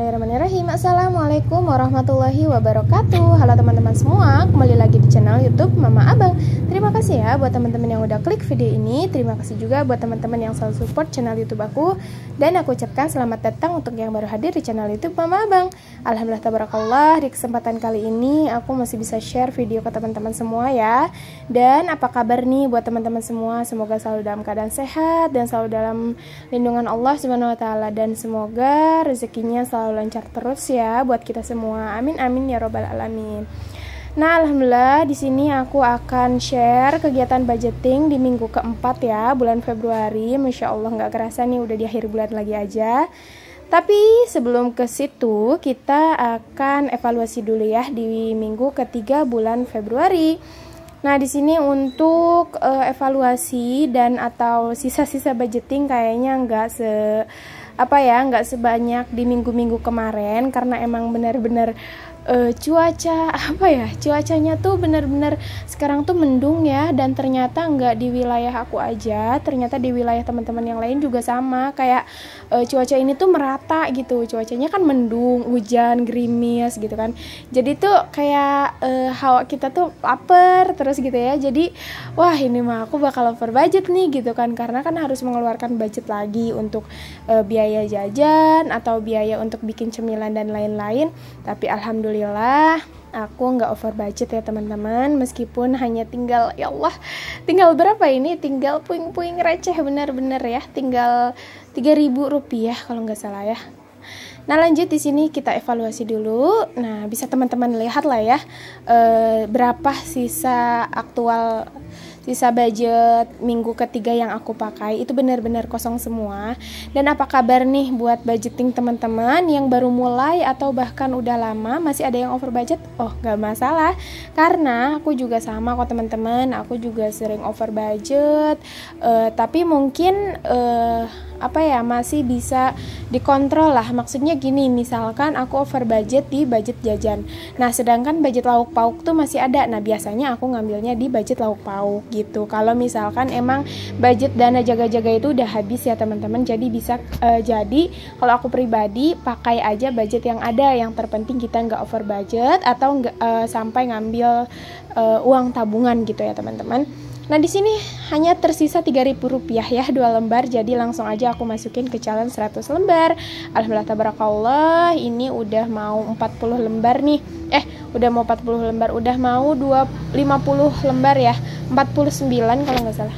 Bismillahirrahmanirrahim. Assalamualaikum warahmatullahi wabarakatuh. Halo teman-teman semua, kembali lagi di channel YouTube Mama Abang. Terima kasih ya buat teman-teman yang udah klik video ini. Terima kasih juga buat teman-teman yang selalu support channel YouTube aku. Dan aku ucapkan selamat datang untuk yang baru hadir di channel YouTube Mama Abang. Alhamdulillah tabarakallah, di kesempatan kali ini aku masih bisa share video ke teman-teman semua ya. Dan apa kabar nih buat teman-teman semua? Semoga selalu dalam keadaan sehat dan selalu dalam lindungan Allah Subhanahu wa taala, dan semoga rezekinya selalu lancar terus ya buat kita semua. Amin amin ya robbal alamin. Nah, alhamdulillah di sini aku akan share kegiatan budgeting di minggu keempat ya, bulan Februari. Masya Allah nggak kerasa nih udah di akhir bulan lagi aja. Tapi sebelum ke situ kita akan evaluasi dulu ya di minggu ketiga bulan Februari. Nah, di sini untuk evaluasi dan atau sisa-sisa budgeting kayaknya nggak sebanyak di minggu-minggu kemarin, karena emang benar-benar cuacanya tuh benar-benar sekarang tuh mendung ya, dan ternyata nggak di wilayah aku aja, ternyata di wilayah teman-teman yang lain juga sama, kayak cuaca ini tuh merata gitu, cuacanya kan mendung, hujan, gerimis gitu kan, jadi tuh kayak hawa kita tuh lapar terus gitu ya. Jadi wah, ini mah aku bakal over budget nih gitu kan, karena kan harus mengeluarkan budget lagi untuk biaya jajan atau biaya untuk bikin cemilan dan lain-lain. Tapi alhamdulillah aku nggak over budget ya teman-teman, meskipun hanya tinggal, ya Allah, tinggal berapa ini, tinggal puing-puing receh bener-bener ya, tinggal 3.000 rupiah kalau nggak salah ya. Nah, lanjut di sini kita evaluasi dulu. Nah, bisa teman-teman lihat lah ya berapa sisa budget minggu ketiga yang aku pakai, itu benar-benar kosong semua. Dan apa kabar nih buat budgeting teman-teman yang baru mulai atau bahkan udah lama masih ada yang over budget? Oh, nggak masalah, karena aku juga sama kok teman-teman, aku juga sering over budget, tapi mungkin masih bisa dikontrol lah. Maksudnya gini, misalkan aku over budget di budget jajan, nah sedangkan budget lauk pauk tuh masih ada, nah biasanya aku ngambilnya di budget lauk pauk gitu. Kalau misalkan emang budget dana jaga-jaga itu udah habis ya teman-teman, jadi bisa jadi kalau aku pribadi pakai aja budget yang ada, yang terpenting kita nggak over budget atau nggak sampai ngambil uang tabungan gitu ya teman-teman. Nah, di sini hanya tersisa 3.000 rupiah ya, 2 lembar, jadi langsung aja aku masukin ke challenge 100 lembar. Alhamdulillah tabarakallah, ini udah mau 40 lembar nih. Udah mau 40 lembar, udah mau 50 lembar ya, 49 kalau nggak salah.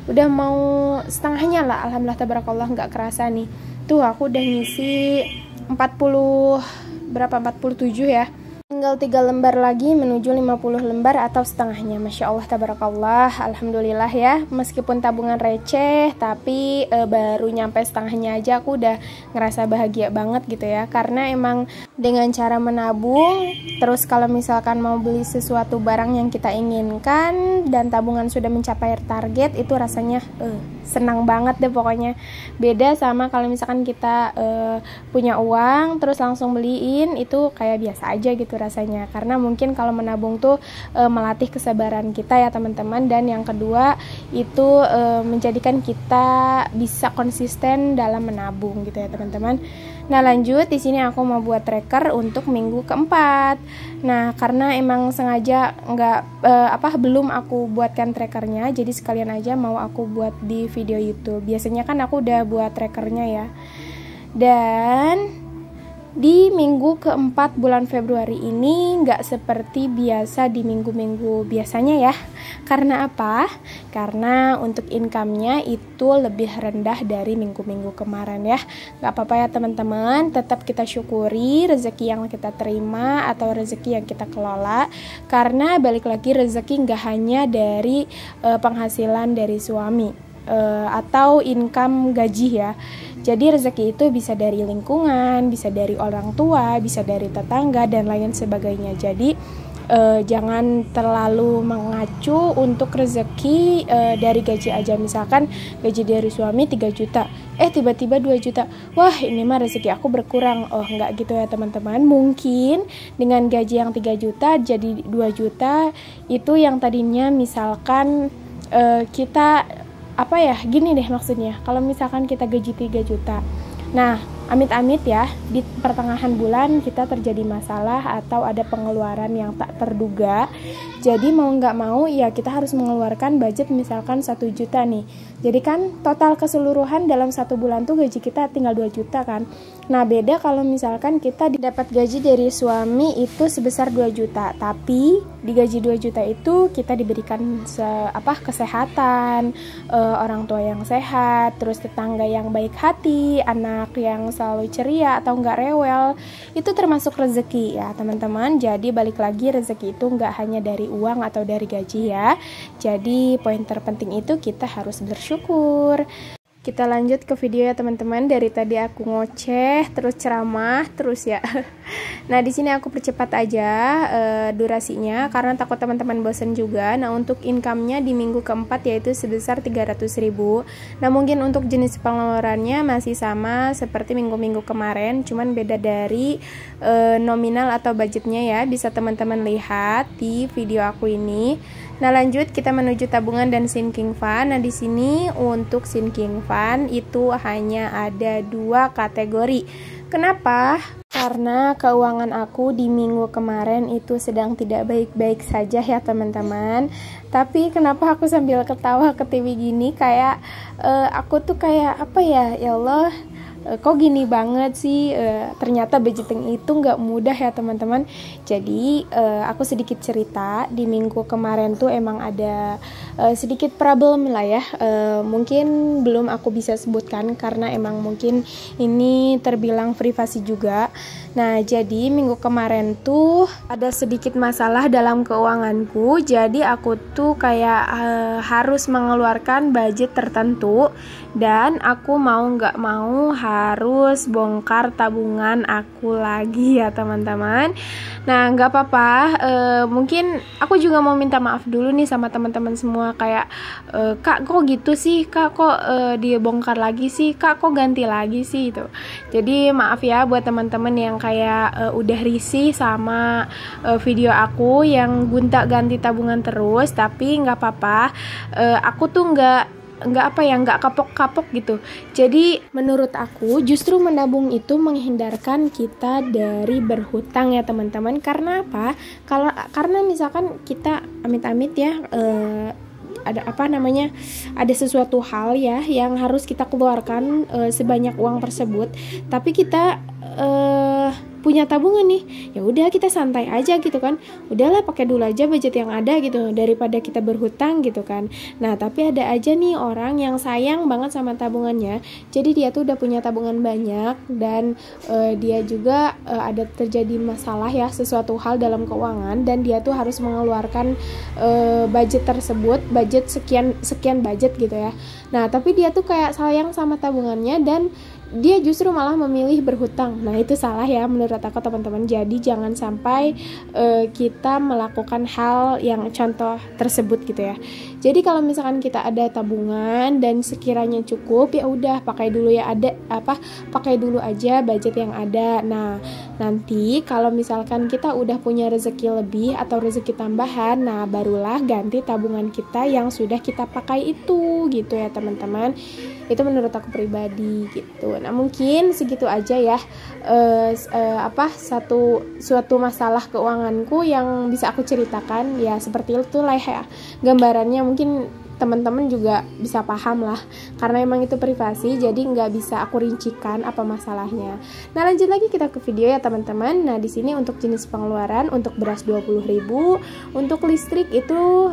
Udah mau setengahnya lah, alhamdulillah tabarakallah, nggak kerasa nih. Tuh aku udah ngisi 47 ya. Tinggal 3 lembar lagi menuju 50 lembar atau setengahnya. Masya Allah tabarakallah, alhamdulillah ya. Meskipun tabungan receh, tapi baru nyampe setengahnya aja aku udah ngerasa bahagia banget gitu ya. Karena emang dengan cara menabung, terus kalau misalkan mau beli sesuatu barang yang kita inginkan dan tabungan sudah mencapai target, itu rasanya senang banget deh pokoknya. Beda sama kalau misalkan kita punya uang terus langsung beliin, itu kayak biasa aja gitu rasanya. Karena mungkin kalau menabung tuh melatih kesabaran kita ya teman-teman, dan yang kedua itu menjadikan kita bisa konsisten dalam menabung gitu ya teman-teman. Nah, lanjut di sini aku mau buat tracker untuk minggu keempat. Nah, karena emang sengaja belum aku buatkan trackernya, jadi sekalian aja mau aku buat di video YouTube. Biasanya kan aku udah buat trackernya ya. Dan di minggu keempat bulan Februari ini nggak seperti biasa di minggu-minggu biasanya ya. Karena apa? Karena untuk income-nya itu lebih rendah dari minggu-minggu kemarin ya. Nggak apa-apa ya teman-teman, tetap kita syukuri rezeki yang kita terima atau rezeki yang kita kelola. Karena balik lagi, rezeki nggak hanya dari penghasilan dari suami atau income gaji ya. Jadi rezeki itu bisa dari lingkungan, bisa dari orang tua, bisa dari tetangga dan lain sebagainya. Jadi jangan terlalu mengacu untuk rezeki dari gaji aja. Misalkan gaji dari suami 3 juta, tiba-tiba 2 juta, wah ini mah rezeki aku berkurang. Oh, enggak gitu ya teman-teman. Mungkin dengan gaji yang 3 juta jadi 2 juta, itu yang tadinya misalkan kita gini deh maksudnya, kalau misalkan kita gaji 3 juta, nah amit-amit ya di pertengahan bulan kita terjadi masalah atau ada pengeluaran yang tak terduga. Jadi mau nggak mau ya kita harus mengeluarkan budget misalkan 1 juta nih. Jadi kan total keseluruhan dalam 1 bulan tuh gaji kita tinggal 2 juta kan. Nah beda kalau misalkan kita dapat gaji dari suami itu sebesar 2 juta. Tapi di gaji 2 juta itu kita diberikan kesehatan, orang tua yang sehat, terus tetangga yang baik hati, anak yang selalu ceria atau nggak rewel. Itu termasuk rezeki ya teman-teman. Jadi balik lagi rezeki itu nggak hanya dari uang atau dari gaji ya. Jadi poin terpenting itu kita harus bersyukur. Kita lanjut ke video ya teman-teman. Dari tadi aku ngoceh, terus ceramah, terus ya. Nah di sini aku percepat aja durasinya karena takut teman-teman bosan juga. Nah untuk income-nya di minggu keempat yaitu sebesar 300.000. Nah mungkin untuk jenis pengeluarannya masih sama seperti minggu-minggu kemarin, cuman beda dari nominal atau budgetnya ya. Bisa teman-teman lihat di video aku ini. Nah lanjut kita menuju tabungan dan sinking fund. Nah di sini untuk sinking fund itu hanya ada 2 kategori. Kenapa? Karena keuangan aku di minggu kemarin itu sedang tidak baik-baik saja ya teman-teman. Tapi kenapa aku sambil ketawa ke TV gini, kayak aku tuh kayak apa ya, ya Allah, kok gini banget sih. Ternyata budgeting itu nggak mudah ya teman-teman. Jadi aku sedikit cerita, di minggu kemarin tuh emang ada sedikit problem lah ya. Mungkin belum aku bisa sebutkan karena emang mungkin ini terbilang privasi juga. Nah jadi minggu kemarin tuh ada sedikit masalah dalam keuanganku. Jadi aku tuh kayak harus mengeluarkan budget tertentu, dan aku mau nggak mau harus bongkar tabungan aku lagi ya teman-teman. Nah nggak apa-apa, mungkin aku juga mau minta maaf dulu nih sama teman-teman semua, kayak kak kok gitu sih, kak kok dia bongkar lagi sih, kak kok ganti lagi sih itu. Jadi maaf ya buat teman-teman yang kayak udah risih sama video aku yang gonta-ganti tabungan terus. Tapi nggak apa-apa, aku tuh nggak kapok-kapok gitu. Jadi menurut aku justru menabung itu menghindarkan kita dari berhutang ya teman-teman. Karena apa? Karena misalkan kita amit-amit ya ada sesuatu hal ya yang harus kita keluarkan sebanyak uang tersebut, tapi kita punya tabungan nih, ya udah kita santai aja gitu kan, udahlah pakai dulu aja budget yang ada gitu daripada kita berhutang gitu kan. Nah tapi ada aja nih orang yang sayang banget sama tabungannya, jadi dia tuh udah punya tabungan banyak dan dia juga ada terjadi masalah ya, sesuatu hal dalam keuangan, dan dia tuh harus mengeluarkan budget tersebut, budget sekian budget gitu ya. Nah tapi dia tuh kayak sayang sama tabungannya dan dia justru malah memilih berhutang. Nah itu salah ya menurut aku teman-teman. Jadi jangan sampai kita melakukan hal yang contoh tersebut gitu ya. Jadi kalau misalkan kita ada tabungan dan sekiranya cukup, ya udah pakai dulu pakai dulu aja budget yang ada. Nah nanti kalau misalkan kita udah punya rezeki lebih atau rezeki tambahan, nah barulah ganti tabungan kita yang sudah kita pakai itu gitu ya teman-teman. Itu menurut aku pribadi gitu. Nah mungkin segitu aja ya suatu masalah keuanganku yang bisa aku ceritakan ya, seperti itu lah ya gambarannya. Mungkin teman-teman juga bisa paham lah, karena emang itu privasi, jadi nggak bisa aku rincikan apa masalahnya. Nah lanjut lagi kita ke video ya teman-teman. Nah di sini untuk jenis pengeluaran, untuk beras 20.000, untuk listrik itu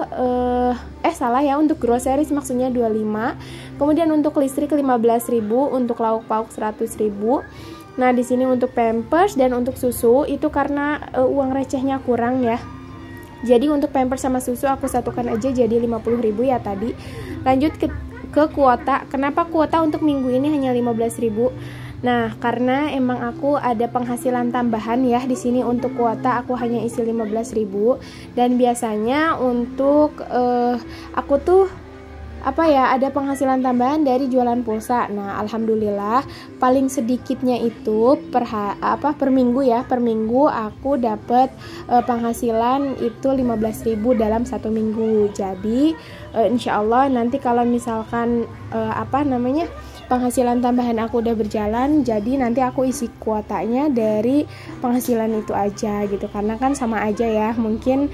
untuk groceries maksudnya 25, kemudian untuk listrik 15.000, untuk lauk pauk 100.000. Nah di sini untuk pampers dan untuk susu itu karena uang recehnya kurang ya. Jadi untuk pampers sama susu aku satukan aja jadi 50.000 ya tadi. Lanjut ke kuota. Kenapa kuota untuk minggu ini hanya 15.000? Nah, karena emang aku ada penghasilan tambahan ya di sini. Untuk kuota aku hanya isi 15.000, dan biasanya untuk aku tuh ada penghasilan tambahan dari jualan pulsa. Nah, alhamdulillah paling sedikitnya itu per minggu ya. Per minggu aku dapat penghasilan itu 15.000 dalam 1 minggu. Jadi insya Allah nanti kalau misalkan penghasilan tambahan aku udah berjalan, jadi nanti aku isi kuotanya dari penghasilan itu aja gitu, karena kan sama aja ya, mungkin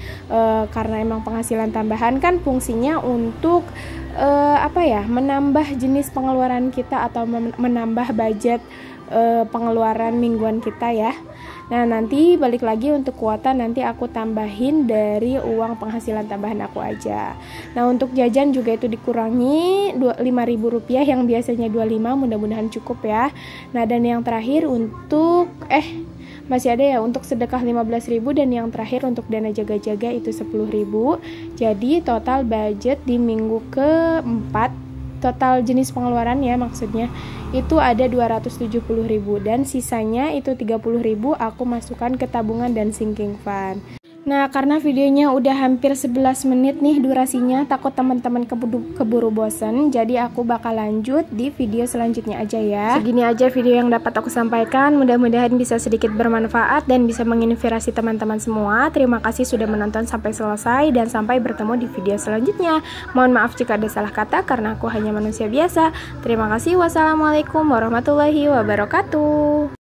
karena emang penghasilan tambahan kan fungsinya untuk menambah jenis pengeluaran kita atau menambah budget pengeluaran mingguan kita ya. Nah, nanti balik lagi untuk kuota nanti aku tambahin dari uang penghasilan tambahan aku aja. Nah, untuk jajan juga itu dikurangi Rp5.000 yang biasanya 25, mudah-mudahan cukup ya. Nah, dan yang terakhir untuk masih ada ya untuk sedekah 15.000, dan yang terakhir untuk dana jaga-jaga itu 10.000. Jadi total budget di minggu keempat, total jenis pengeluaran ya maksudnya, itu ada 270.000, dan sisanya itu 30.000 aku masukkan ke tabungan dan sinking fund. Nah, karena videonya udah hampir 11 menit nih durasinya, takut teman-teman keburu bosen, jadi aku bakal lanjut di video selanjutnya aja ya. Segini aja video yang dapat aku sampaikan, mudah-mudahan bisa sedikit bermanfaat dan bisa menginspirasi teman-teman semua. Terima kasih sudah menonton sampai selesai, dan sampai bertemu di video selanjutnya. Mohon maaf jika ada salah kata karena aku hanya manusia biasa. Terima kasih. Wassalamualaikum warahmatullahi wabarakatuh.